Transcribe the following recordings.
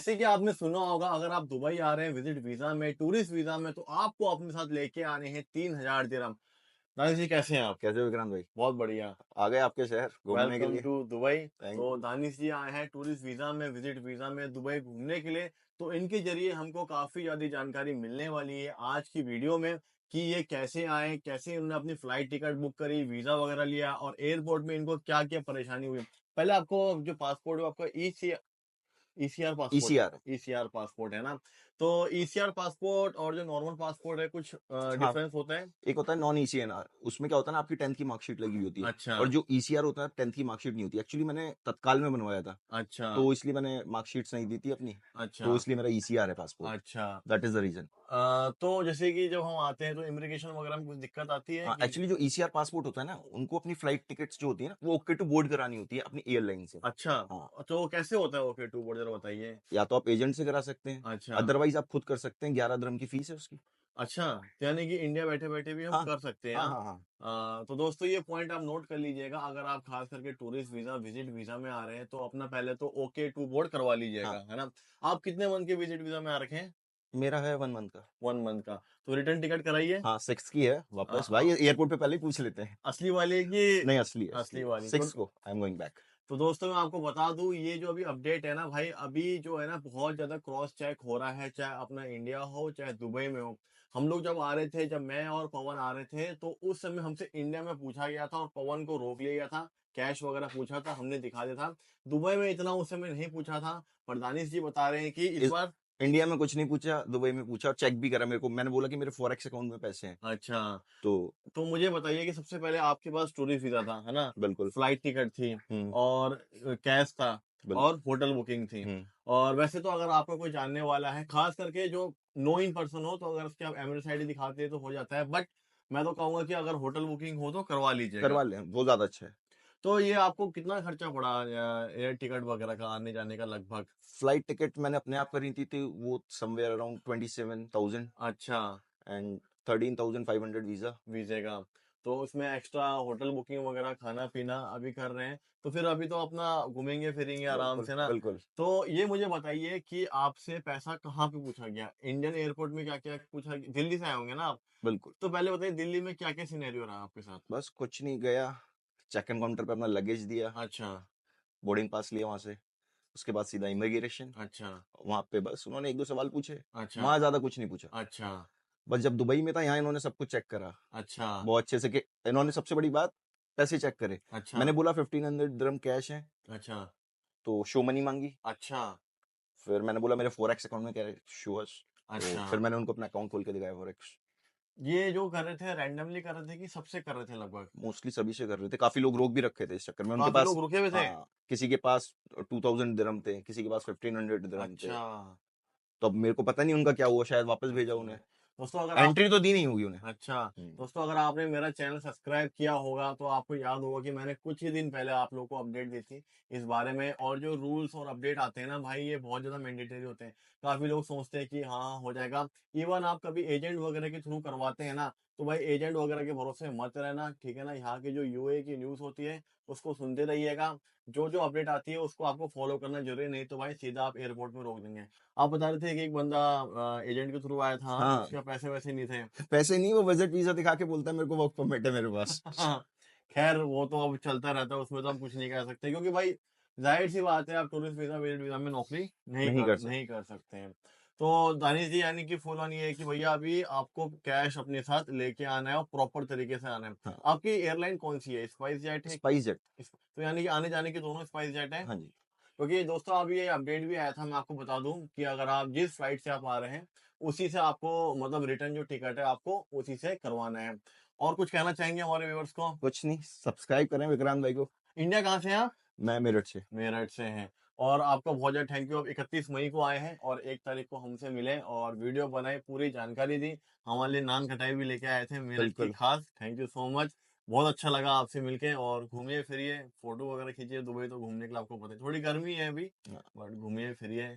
जैसे कि आपने सुना होगा, अगर आप दुबई आ रहे हैं विजिट वीजा में, टूरिस्ट वीजा में, तो आपको अपने साथ लेके आने हैं 3,000 दिरहम। दानिश जी, कैसे हैं आप? कैसे हो विक्रांत भाई? बहुत बढ़िया। आ गए आपके शहर घूमने के वेलकम लिए। To Dubai. थैंक तो यू। दानिश जी आए हैं टूरिस्ट वीजा में, विजिट वीजा में दुबई घूमने के लिए। तो इनके जरिए हमको काफी ज्यादा जानकारी मिलने वाली है आज की वीडियो में, कि ये कैसे आए, कैसे इन्होंने अपनी फ्लाइट टिकट बुक करी, वीजा वगैरह लिया, और एयरपोर्ट में इनको क्या क्या परेशानी हुई। पहले आपको जो पासपोर्ट है, आपका ECR passport, ECR. ECR passport है ना? तो ईसीआर पासपोर्ट और जो नॉर्मल पासपोर्ट है, कुछ हाँ, डिफरेंस होता है? एक होता है नॉन ईसीएनआर। उसमें क्या होता है ना, आपकी 10th की मार्कशीट लगी हुई होती है। अच्छा। और जो ईसीआर होता है 10th की मार्कशीट नहीं होती। एक्चुअली मैंने तत्काल में बनवाया था, अच्छा। तो इसलिए मैंने मार्कशीट्स नहीं दी थी अपनी। अच्छा। तो इसलिए मेरा ईसीआर है पासपोर्ट। अच्छा। That is the reason. तो जैसे कि जब हम आते हैं तो इमिग्रेशन वगैरह में कुछ दिक्कत आती है हाँ, कि? एक्चुअली जो ईसीआर पासपोर्ट होता है ना, उनको अपनी फ्लाइट टिकट्स जो होती है ना, वो ओके टू बोर्ड करानी होती है अपनी एयरलाइन से। अच्छा। हाँ, तो कैसे होता है ओके टू बोर्ड, जरा बताइए। या तो आप एजेंट से करा सकते हैं, अच्छा। अदरवाइज आप खुद कर सकते हैं। 11 दिरहम की फीस है उसकी। अच्छा, तो यानी कि इंडिया बैठे बैठे भी हम हाँ कर सकते हैं, हाँ हाँ? हाँ हाँ। तो दोस्तों, ये पॉइंट आप नोट कर लीजिएगा, अगर आप खास करके टूरिस्ट वीजा, विजिट वीजा में आ रहे हैं, तो अपना पहले तो ओके टू बोर्ड करवा लीजिएगा, हाँ, है ना? आप कितने मंथ के विजिट वीजा में आ रखे हैं? मेरा है 1 मंथ का। 1 मंथ का। तो रिटर्न टिकट कराइए। हाँ, 6 की है अ, वापस। अ, भाई एयरपोर्ट पे पहले ही पूछ लेते हैं। असली वाले की? नहीं, असली है, असली असली है। वाली 6 को आई एम गोइंग बैक। तो दोस्तों, मैं आपको बता दूं, ये जो अभी अपडेट है ना भाई, अभी जो है ना, बहुत ज्यादा क्रॉस चेक हो रहा है, चाहे अपना इंडिया हो चाहे दुबई में हो। हम लोग जब आ रहे थे, जब मैं और पवन आ रहे थे, तो उस समय हमसे इंडिया में पूछा गया था और पवन को रोक लिया गया था। कैश वगैरह पूछा था, हमने दिखा दिया था। दुबई में इतना उस समय नहीं पूछा था। पर दानिश जी बता रहे हैं कि इस इस बार। इंडिया में कुछ नहीं पूछा, दुबई में पूछा और चेक भी करा मेरे को। मैंने बोला कि मेरे फॉरेक्स अकाउंट में पैसे हैं। अच्छा। तो तो मुझे बताइए कि सबसे पहले आपके पास टूरिस्ट वीजा था, है ना? बिल्कुल। फ्लाइट टिकट थी, हम्म। और कैश था, बिल्कुल। और होटल बुकिंग थी। हम्म। और वैसे तो अगर आपका कोई जानने वाला है, खास करके जो नो इन पर्सन हो, तो अगर उसके आप एमरेट्स आईडी दिखाते हैं तो हो जाता है, बट मैं तो कहूंगा कि अगर होटल बुकिंग हो तो करवा लीजिएगा। करवा लें, वो ज्यादा अच्छा है। तो ये आपको कितना खर्चा पड़ा एयर टिकट वगैरह का, आने जाने का लगभग? फ्लाइट टिकट मैंने अपने आप करी थी वो समवेयर अराउंड 27,000 अच्छा। And 13,500 visa. वीजे का? तो उसमें एक्स्ट्रा होटल बुकिंग वगैरह, खाना पीना अभी कर रहे हैं, तो फिर अभी तो अपना घूमेंगे फिरेंगे आराम बिल्कुल से ना? बिल्कुल। तो ये मुझे बताइए कि आपसे पैसा कहाँ पे पूछा गया, इंडियन एयरपोर्ट में क्या क्या पूछा गया? दिल्ली से आए होंगे ना आप? बिल्कुल। तो पहले बताइए, दिल्ली में क्या क्या सिनेरियो रहा आपके साथ? बस कुछ नहीं, गया चेक इन काउंटर पे अपना लगेज दिया, अच्छा। बोर्डिंग पास लिया वहां से। उसके बाद सीधा इमिग्रेशन। अच्छा। वहां पे बस उन्होंने एक दो सवाल पूछे। अच्छा। वहां ज्यादा कुछ नहीं पूछा। अच्छा। बस जब दुबई में था, यहाँ इन्होंने सब कुछ चेक करा अच्छा। बहुत अच्छे से। कि इन्होंने सबसे बड़ी बात, पैसे चेक करे। अच्छा। मैंने बोला 1500 दिरहम कैश है, अच्छा। तो शो मनी मांगी। अच्छा। फिर मैंने बोला मेरे फॉरेक्स अकाउंट में क्या है, शो अस। तो अच्छा। फिर मैंने उनको अपना अकाउंट खोल के दिखाया फॉरेक्स। ये जो कर रहे थे, रैंडमली कर रहे थे कि सबसे कर रहे थे लगभग? मोस्टली सभी से कर रहे थे। काफी लोग रोक भी रखे थे इस चक्कर में उनके काफी पास। लोग रुके हुए थे? हाँ, किसी के पास 2000 दिरहम थे, किसी के पास 1500 दिरहम थे। अच्छा। तो अब मेरे को पता नहीं उनका क्या हुआ, शायद वापस भेजा अच्छा। उन्हें। दोस्तों, अगर आप। एंट्री तो दी नहीं होगी उन्हें। अच्छा। हम्म। दोस्तों, अगर आपने मेरा चैनल सब्सक्राइब किया होगा तो आपको याद होगा कि मैंने कुछ ही दिन पहले आप लोगों को अपडेट दी थी इस बारे में। और जो रूल्स और अपडेट आते हैं ना भाई, ये बहुत ज़्यादा मैंडेटरी होते हैं। काफ़ी लोग सोचते हैं कि हाँ हो जाएगा। इवन आप कभी एजेंट वगैरह के थ्रू करवाते हैं ना, तो भाई एजेंट वगैरह के भरोसे मत रहना, ठीक है ना? यहाँ की जो यूए की न्यूज़ होती है, उसको सुनते रहिएगा। जो जो अपडेट आती है उसको आपको फॉलो करना जरूरी, नहीं तो भाई सीधा आप एयरपोर्ट में रोक देंगे। आप बता रहे थे कि एक बंदा एजेंट के थ्रू आया था, हाँ, उसके पैसे वैसे नहीं थे। पैसे नहीं, वो विजिट वीजा दिखा के बोलता है मेरे को वर्क परमिट है मेरे पास। खैर, वो तो अब चलता रहता है, उसमें तो हम कुछ नहीं कह सकते, क्योंकि भाई जाहिर सी बात है, आप टूरिस्ट वीजा, विजिट वीजा में नौकरी नहीं कर नहीं सकते। कर सकते हैं। तो दानिश जी, यानी कि फुल ऑन ये है कि भैया अभी आपको कैश अपने साथ लेके आना है और प्रॉपर तरीके से आना है। हाँ, आपकी एयरलाइन कौन सी है, स्पाइस जेट है कि? Spice jet. तो यानी कि आने जाने की दोनों स्पाइस जेट है? हाँ जी। क्योंकि दोस्तों, अभी ये अपडेट भी आया था, मैं आपको बता दूं कि अगर आप जिस फ्लाइट से आप आ रहे हैं, उसी से आपको, मतलब रिटर्न जो टिकट है आपको उसी से करवाना है। और कुछ कहना चाहेंगे हमारे व्यूअर्स को? कुछ नहीं, सब्सक्राइब करें विक्रांत भाई को। इंडिया कहाँ से हैं आप? मैं मेरठ से। मेरठ से हैं। और आपका बहुत ज़्यादा थैंक यू, आप 31 मई को आए हैं और 1 तारीख को हमसे मिले और वीडियो बनाई, पूरी जानकारी दी। हमारे लिए नान खटाई भी लेके आए थे मेरठ की बिल्कुल। खास। Thank you so much. बहुत अच्छा लगा आपसे मिलके। और घूमिए फिरिए, फोटो वगैरह खींचिए। दुबई तो घूमने के लिए आपको पता है, थोड़ी गर्मी है अभी, हाँ, बट घूमिए फिरिए।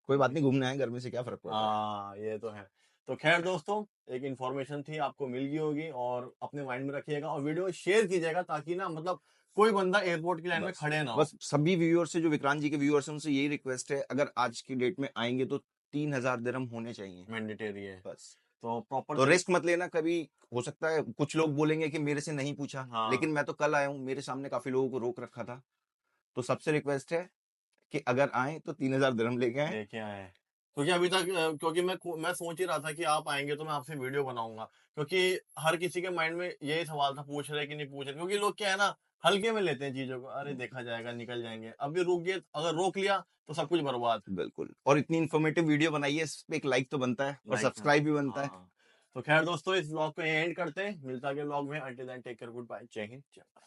कोई बात नहीं, घूमने आए, गर्मी से क्या फर्क पड़ रहा है। हाँ, ये तो है। तो खैर दोस्तों, एक इन्फॉर्मेशन थी, आपको मिल गई होगी, और अपने माइंड में रखिएगा और वीडियो शेयर कीजिएगा, ताकि ना, मतलब कोई बंदा एयरपोर्ट की लाइन में बस खड़े ना हो। बस सभी व्यूअर से, जो विक्रांत जी के व्यूअर्स हैं, उनसे यही रिक्वेस्ट है, अगर आज की डेट में आएंगे तो 3,000 दिरहम होने चाहिए मैंडेटरी है। बस। तो प्रॉपर तो रिस्क मत लेना कभी। हो सकता है कुछ लोग बोलेंगे कि मेरे से नहीं पूछा, हाँ, लेकिन मैं तो कल आया हूँ, मेरे सामने काफी लोगों को रोक रखा था। तो सबसे रिक्वेस्ट है कि अगर आए तो 3,000 दिरहम लेके आए। लेके आए। क्योंकि अभी तक क्योंकि मैं सोच ही रहा था कि आप आएँगे तो मैं आपसे वीडियो बनाऊँगा। क्योंकि हर किसी के माइंड में यही सवाल था, पूछ रहे कि नहीं पूछ रहे, क्योंकि लोग क्या है ना, हल्के में लेते हैं चीज़ों को, अरे देखा जाएगा, निकल जाएँगे। अभी रुक गए, अगर रोक लिया तो सब कुछ बर्बाद। बिल्कुल, और इतनी इन्फॉर्मेटिव वीडियो बनाई है, इस पे एक लाइक तो बनता है और लाइक सब्सक्राइब भी बनता है। हाँ। तो खैर दोस्तों, इस व्लॉग को यहीं एंड करते हैं। मिलते हैं अगले व्लॉग में। Until then take care, good bye, Jai Hind, जय भारत।